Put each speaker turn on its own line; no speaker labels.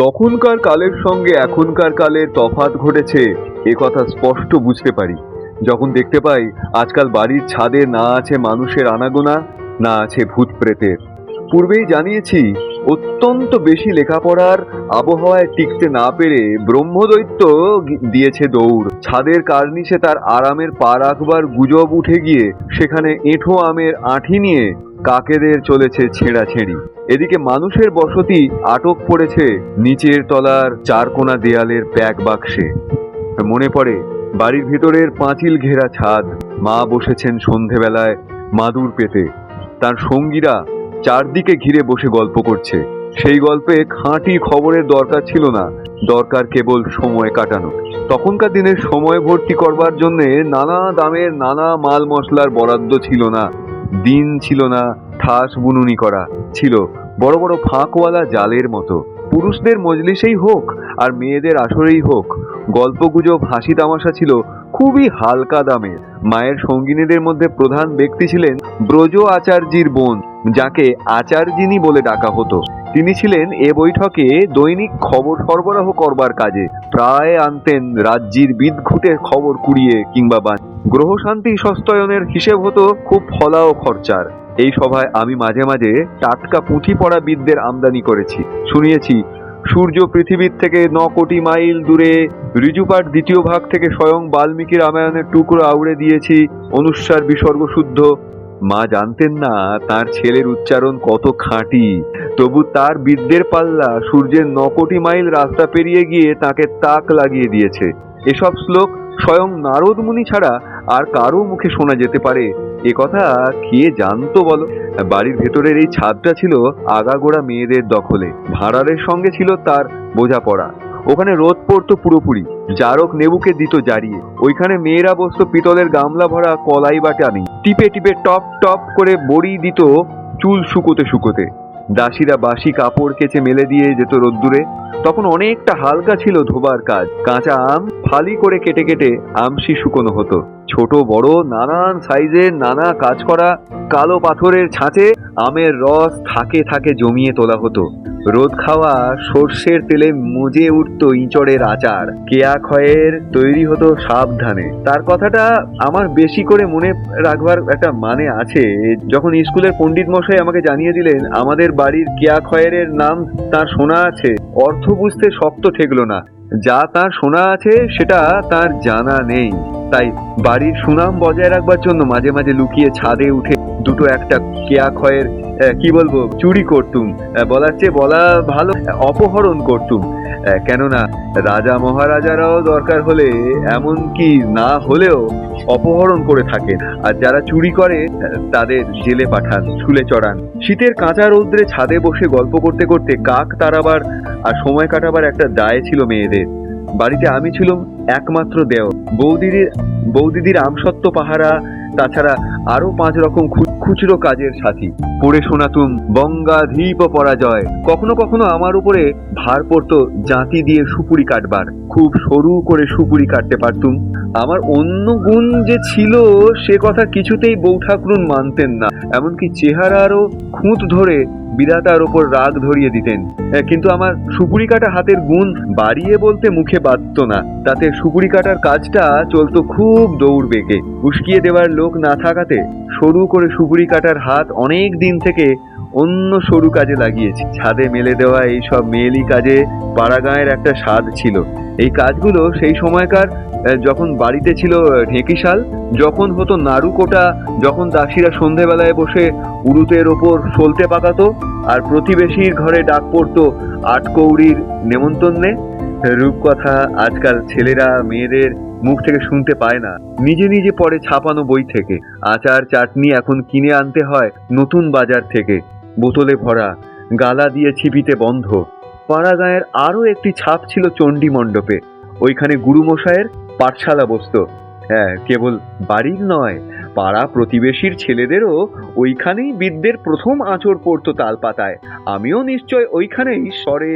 তখনকার কালের সঙ্গে এখনকার কালের তফাৎ ঘটেছে এ কথা স্পষ্ট বুঝতে পারি যখন দেখতে পাই আজকাল বাড়ির ছাদে না আছে মানুষের আনাগোনা, না আছে ভূত প্রেতের। পূর্বেই জানিয়েছি, অত্যন্ত বেশি লেখাপড়ার আবহাওয়ায় টিকতে না পেরে ব্রহ্মদৈত্য দিয়েছে দৌড়। ছাদের কার্নিশে তার আরামের পা রাখবার গুজব উঠে গিয়ে সেখানে এঁঠো আমের আঁঠি নিয়ে কাকেদের চলেছে ছেঁড়াছেঁড়ি। এদিকে মানুষের বসতি আটক পড়েছে নিচের তলার চারকোনা দেয়ালের ব্যাগ বাক্সে। মনে পড়ে বাড়ির ভিতরের পাঁচিল ঘেরা ছাদ, মা বসেছেন সন্ধেবেলায় মাদুর পেতে, তার সঙ্গীরা চারদিকে ঘিরে বসে গল্প করছে। সেই গল্পে খাঁটি খবরের দরকার ছিল না, দরকার কেবল সময় কাটানো। তখনকার দিনের সময় ভর্তি করবার জন্য নানা দামের নানা মাল মশলার বরাদ্দ ছিল না, দিন ছিল না ঠাস বুনুনি করা, ছিল বড় বড় ফাঁকওয়ালা জালের মতো। পুরুষদের মজলিসেই হোক আর মেয়েদের আসরেই হোক, গল্পগুজব হাসি তামাশা ছিল খুবই হালকা দামের। মায়ের সঙ্গিনীদের মধ্যে প্রধান ব্যক্তি ছিলেন ব্রজ আচার্যির বোন, যাকে আচার্যিনী বলে ডাকা হতো। তিনি ছিলেন এ বৈঠকে দৈনিক খবর সরবরাহ করবার কাজে। প্রায় আনতেন রাজ্যের বিদঘুটে খবর কুড়িয়ে কিংবা গ্রহ শান্তি সস্তয়নের হিসেব হতো খুব ফলা ও খরচার। এই সভায় আমি মাঝে মাঝে টাটকা পুঁথি পড়া বিদদের আমদানি করেছি, শুনিয়েছি সূর্য পৃথিবীর থেকে 9 কোটি মাইল দূরে, ঋজুপাঠ দ্বিতীয় ভাগ থেকে স্বয়ং বাল্মীকি রামায়ণের টুকরো আউড়ে দিয়েছি অনুস্বার বিসর্গ শুদ্ধ। মা জানতেন না তার ছেলের উচ্চারণ কত খাঁটি, তবু তার বিদ্যের পাল্লা সূর্যের 9 কোটি মাইল রাস্তা পেরিয়ে গিয়ে তাকে তাক লাগিয়ে দিয়েছে। এসব শ্লোক স্বয়ং নারদ মুনি ছাড়া আর কারো মুখে শোনা যেতে পারে এ কথা কে জানতো বলো? বাড়ির ভেতরের এই ছাদটা ছিল আগাগোড়া মেয়েদের দখলে। ভাড়ারের সঙ্গে ছিল তার বোঝাপড়া। ওখানে রোদ পড়তো পুরোপুরি, জারক নেবুকে দিত জারিয়ে। ওইখানে মেয়েরা বসতো পিতলের গামলা ভরা কলাই বাটা নেই, টিপে টিপে টপ টপ করে বড়ি দিত চুল শুকোতে শুকোতে। দাসীরা বাসি কাপড় কেচে মেলে দিয়ে যেত রোদ্দুরে। তখন অনেকটা হালকা ছিল ধোবার কাজ। কাঁচা আম ফালি করে কেটে কেটে আমশি শুকোনো হতো। ছোট বড় নানান সাইজের নানা কাজ করা কালো পাথরের ছাঁচে আমের রস থাকে থাকে জমিয়ে তোলা হতো। রোদ খাওয়া সর্ষের তেলে মজে উঠত ইঁচড়ের আচার। কেয়া খয়ের তৈরি হতো সাবধানে। তার কথাটা আমার বেশি করে মনে রাখবার একটা মানে আছে। যখন স্কুলের পণ্ডিত মশাই আমাকে জানিয়ে দিলেন আমাদের বাড়ির কেয়া খয়ের নাম তার শোনা আছে, অর্থ বুঝতে শক্ত ঠেকলো না। যা তার শোনা আছে সেটা তার জানা নেই। তাই বাড়ির সুনাম বজায় রাখবার জন্য মাঝে মাঝে লুকিয়ে ছাদে উঠে দুটো একটা কেয়া খয়ের কি বলবো চুরি করতুম, বলার চেয়ে বলা ভালো অপহরণ করতুম। কেননা রাজা মহারাজারাও দরকার হলে এমনকি না হলেও অপহরণ করে থাকেন, আর যারা চুরি করে তাদের জেলে পাঠান, শুলে চড়ান। শীতের কাঁচা রৌদ্রে ছাদে বসে গল্প করতে করতে কাক তাড়াবার আর সময় কাটাবার একটা দায় ছিল মেয়েদের। বাড়িতে আমি ছিলাম একমাত্র দেও। বৌদিদির আমসত্ত্ব পাহারা, তাছাড়া আরো 5 রকম খুচরো কাজের সাথী। পড়ে শোনাতুম বঙ্গাধীপ পরাজয়। কখনো কখনো আমার উপরে ভার পড়তো জাঁতি দিয়ে সুপুরি কাটবার। খুব সরু করে সুপুরি কাটতে পারতুম। আমার অন্য গুণ যে ছিল সে কথা কিছুতেই বউ ঠাকুরুন মানতেন না, এমনকি চেহারারও খুঁত ধরে বিধাতার ওপর রাগ ধরিয়ে দিতেন। কিন্তু আমার সুপুরি কাটা হাতের গুণ বাড়িয়ে বলতে মুখে বাধত না। তাতে সুপুরি কাটার কাজটা চলতো খুব দৌড় বেগে। উস্কিয়ে দেওয়ার লোক না থাকাতে সরু করে সুপুরি কাটার হাত অনেক দিন থেকে অন্য সরু কাজে লাগিয়েছি। ছাদে মেলে দেওয়া এইসব মেয়েলি কাজে পাড়াগাঁয়ের একটা স্বাদ ছিল। এই কাজগুলো সেই সময়কার যখন বাড়িতে ছিল ঢেঁকিশাল, যখন হতো নাড়ু কোটা, যখন দাসীরা সন্ধেবেলায় বসে উরুতের ওপর সলতে পাকাতো, আর প্রতিবেশীর ঘরে ডাক পড়তো আটকৌড়ির নেমন্তন্নে। রূপকথা আজকাল ছেলেরা মেয়েদের মুখ থেকে শুনতে পায় না, নিজে নিজে পড়ে ছাপানো বই থেকে। আচার চাটনি এখন কিনে আনতে হয় নতুন বাজার থেকে, বোতলে ভরা, গালা দিয়ে ছিপিতে বন্ধ। পাড়াগাঁয়ের আরো একটি ছাপ ছিল চণ্ডী মণ্ডপে। ওইখানে গুরুমশায়ের পাঠশালা বসতো। হ্যাঁ, কেবল বাড়ির নয়, পাড়া প্রতিবেশীর ছেলেদেরও ওইখানেই বিদ্যের প্রথম আঁচড় পড়তো তালপাতায়। আমিও নিশ্চয় ওইখানেই স্বরে